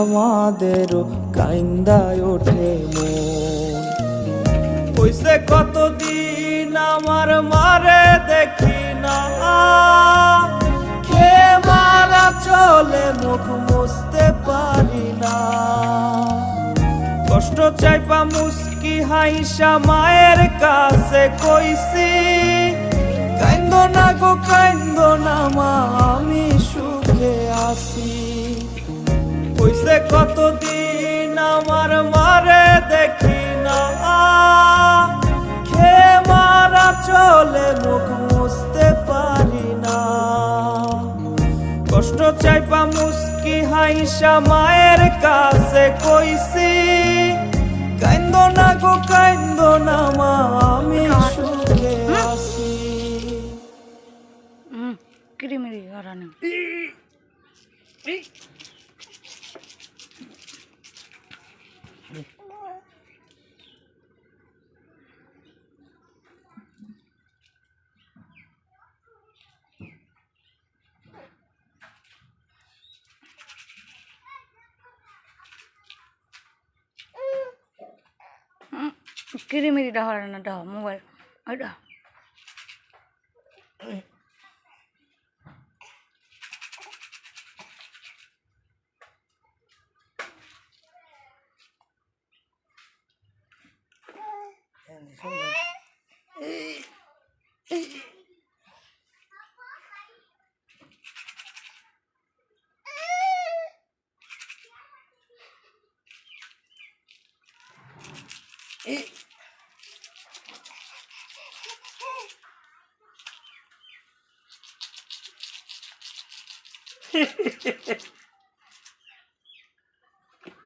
আমাদেরও কাইন্দায় ওঠে মন। হইছে কতদিন আমার মারে দেখি না, খে মারা চলে মুখ মুছতে পারি না। কষ্ট চাইপা মুস্কি হাইসা মায়ের কাছে কইছি, কাইন্দো না গো কাইন্দো না মা, আমি সুখে আছি। হইছে কতদিন আমার মারে দেখি না, খে মারা চলে মুখ মুছতে পারি না। কষ্ট চাইপা মুস্কি হাইসা মায়ের কাছে কইছি, কাইন্দো না গো কাইন্দো না মা, আমি সুখে আছি। কিরিমিরি ঘরানো কিরিমিরিটা হরানো ডাহ মোবাইল ওইটা